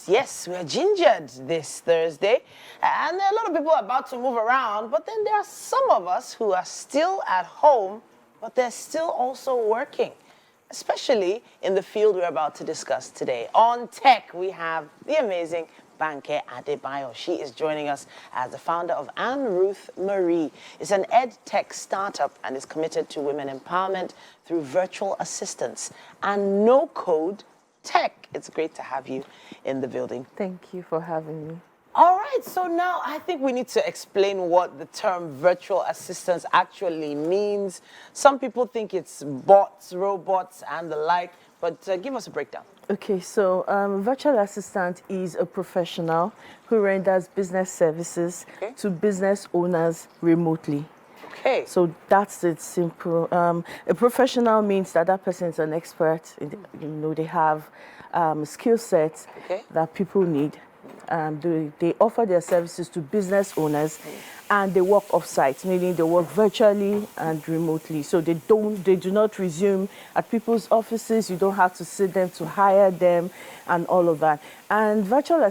Yes, we're gingered this Thursday, and there are a lot of people about to move around, but then there are some of us who are still at home, but they're still also working, especially in the field we're about to discuss today. On tech, we have the amazing Banke Adebayo. She is joining us as the founder of Anne Ruth Marie. It's an ed tech startup and is committed to women empowerment through virtual assistants and no-code tech. It's great to have you in the building. Thank you for having me. All right, so now I think we need to explain what the term virtual assistants actually means. Some people think it's bots, robots, and the like, but give us a breakdown. Okay, so virtual assistant is a professional who renders business services to business owners remotely. Okay. So that's it, simple. A professional means that that person is an expert. They have skill sets that people need. They offer their services to business owners, and they work off-site, meaning they work virtually and remotely. So they do not resume at people's offices. You don't have to sit them to hire them, and all of that. And a virtual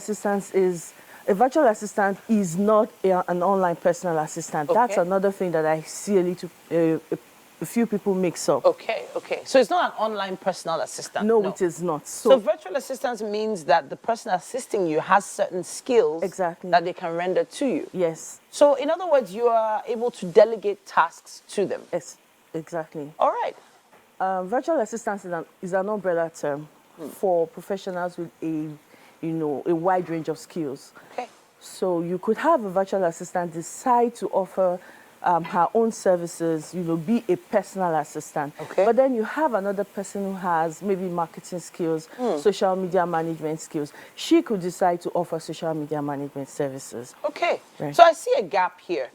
assistant is not an online personal assistant. Okay. That's another thing that I see a few people mix up. Okay. So it's not an online personal assistant? No, it is not. So virtual assistance means that the person assisting you has certain skills that they can render to you? Yes. So in other words, you are able to delegate tasks to them? Yes, exactly. All right. Virtual assistance is an umbrella term for professionals with a wide range of skills. Okay. So you could have a virtual assistant decide to offer her own services, be a personal assistant. Okay. But then you have another person who has maybe marketing skills, social media management skills. She could decide to offer social media management services. Okay. Right. So I see a gap here.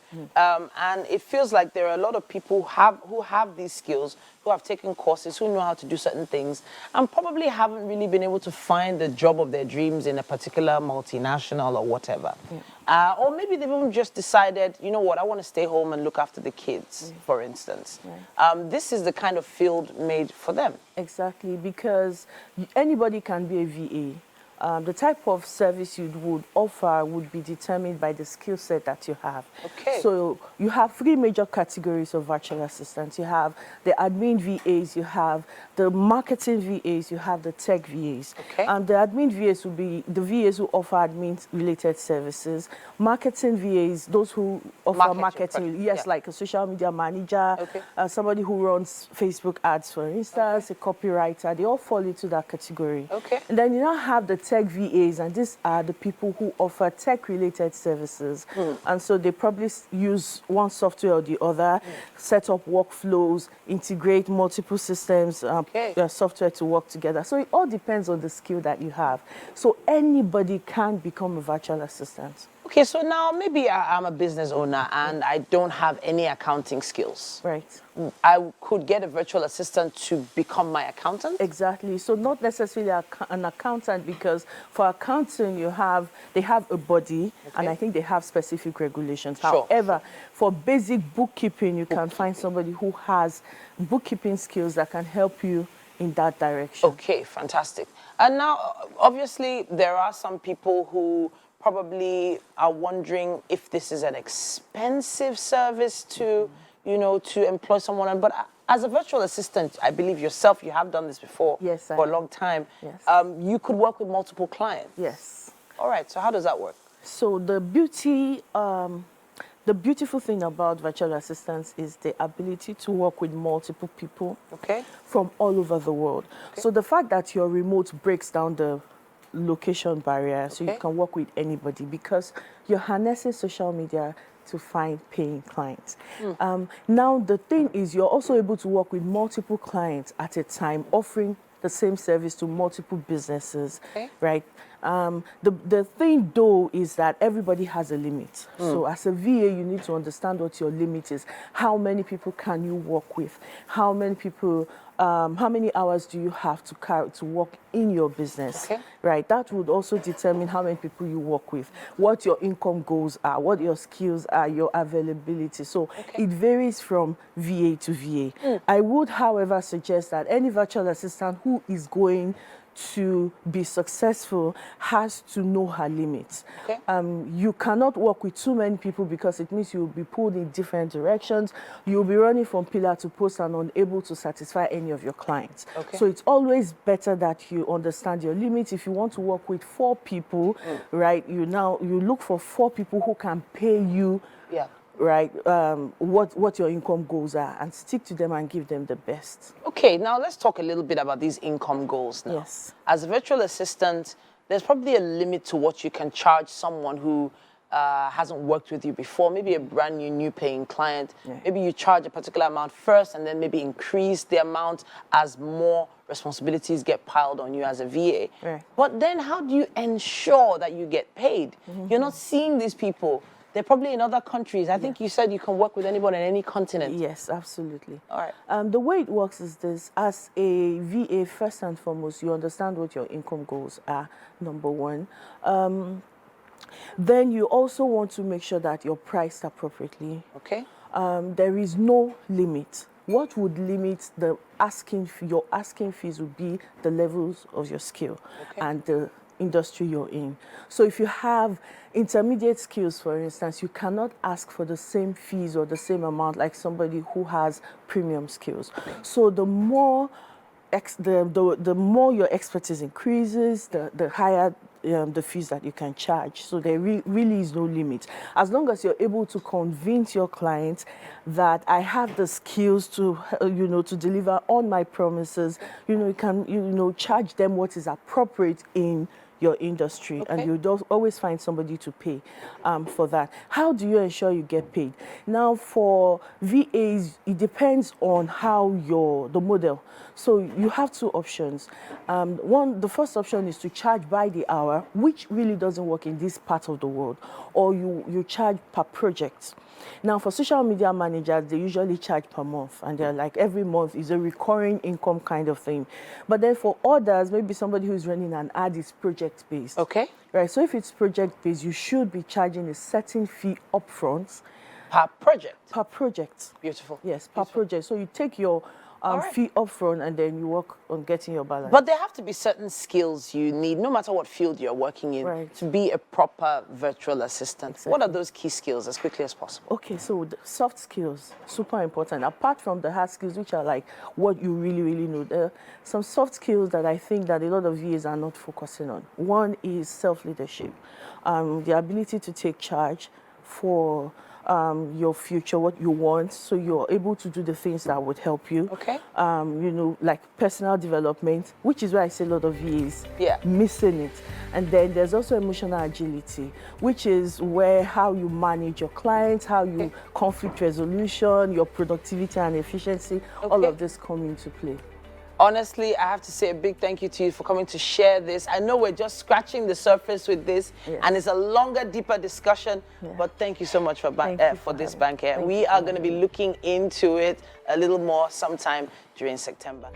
And it feels like there are a lot of people who have these skills, who have taken courses, who know how to do certain things, and probably haven't really been able to find the job of their dreams in a particular multinational or whatever. Or maybe they've even just decided, you know what, I want to stay home and look after the kids, for instance. This is the kind of field made for them. Exactly, because anybody can be a VA. The type of service you would offer would be determined by the skill set that you have. Okay. So you have three major categories of virtual assistants. You have the admin VAs, you have the marketing VAs, you have the tech VAs. Okay. The admin VAs will be the VAs who offer admin-related services. Marketing VAs, those who offer marketing, like a social media manager, somebody who runs Facebook ads, for instance, a copywriter. They all fall into that category. Okay. And then you now have the tech VAs, and these are the people who offer tech-related services. And so they probably use one software or the other, set up workflows, integrate multiple systems, software to work together. So it all depends on the skill that you have. So anybody can become a virtual assistant. Okay, so now maybe I'm a business owner and I don't have any accounting skills. Right. I could get a virtual assistant to become my accountant? Exactly. So not necessarily an accountant, because for accounting they have a body, and I think they have specific regulations. However, for basic bookkeeping, you can find somebody who has bookkeeping skills that can help you in that direction. Okay, fantastic. And now, obviously, there are some people who probably are wondering if this is an expensive service to, to employ someone. But as a virtual assistant, I believe yourself, you have done this before for a long time. Yes. You could work with multiple clients. Yes. All right, so how does that work? So the beautiful thing about virtual assistants is the ability to work with multiple people from all over the world. So the fact that you're remote breaks down the location barrier, so you can work with anybody, because you're harnessing social media to find paying clients. Now the thing is, you're also able to work with multiple clients at a time, offering the same service to multiple businesses, right? The thing though is that everybody has a limit. So as a VA, you need to understand what your limit is. How many people can you work with? How many hours do you have to work in your business? Right. That would also determine how many people you work with, what your income goals are, what your skills are, your availability. So it varies from VA to VA. I would, however, suggest that any virtual assistant who is going to be successful has to know her limits. Okay. You cannot work with too many people because it means you'll be pulled in different directions. You'll be running from pillar to post and unable to satisfy any of your clients. Okay. So it's always better that you understand your limits. If you want to work with 4 people, right, you look for 4 people who can pay you, right, what your income goals are, and stick to them and give them the best. Okay, now let's talk a little bit about these income goals now. Yes. As a virtual assistant, there's probably a limit to what you can charge someone who hasn't worked with you before, maybe a brand new paying client. Maybe you charge a particular amount first and then maybe increase the amount as more responsibilities get piled on you as a VA. Right. But then how do you ensure that you get paid? You're not seeing these people. They're probably in other countries. I think you said you can work with anyone in any continent. Yes, absolutely. All right. The way it works is this. As a VA, first and foremost, you understand what your income goals are, number one. Then you also want to make sure that you're priced appropriately. Okay. There is no limit. What would limit the your asking fees would be the levels of your skill and the industry you're in. So if you have intermediate skills, for instance, you cannot ask for the same fees or the same amount like somebody who has premium skills. So the more the more your expertise increases, the higher the fees that you can charge. So there really is no limit. As long as you're able to convince your clients that I have the skills to, to deliver on my promises, you can, charge them what is appropriate in your industry, and you always find somebody to pay for that. How do you ensure you get paid? Now, for VAs, it depends on how the model. So you have 2 options. The first option is to charge by the hour, which really doesn't work in this part of the world, or you charge per project. Now, for social media managers, they usually charge per month, and they're like every month is a recurring income kind of thing. But then for others, maybe somebody who's running an ad is project-based. Okay. Right, so if it's project-based, you should be charging a certain fee upfront. Per project? Per project. Beautiful. Yes, per project. So you take your fee upfront and then you work on getting your balance. But there have to be certain skills you need, no matter what field you're working in, to be a proper virtual assistant. Exactly. What are those key skills as quickly as possible? Okay, so the soft skills, super important. Apart from the hard skills, which are like what you really know, there are some soft skills that I think that a lot of VAs are not focusing on. One is self-leadership, the ability to take charge for your future, what you want, so you're able to do the things that would help you. Okay. Like personal development, which is why I say a lot of VAs missing it. And then there's also emotional agility, which is how you manage your clients, how you conflict resolution, your productivity and efficiency, all of this come into play. Honestly, I have to say a big thank you to you for coming to share this. I know we're just scratching the surface with this, and it's a longer, deeper discussion, but thank you so much for this, Banker. We are going to be looking into it a little more sometime during September.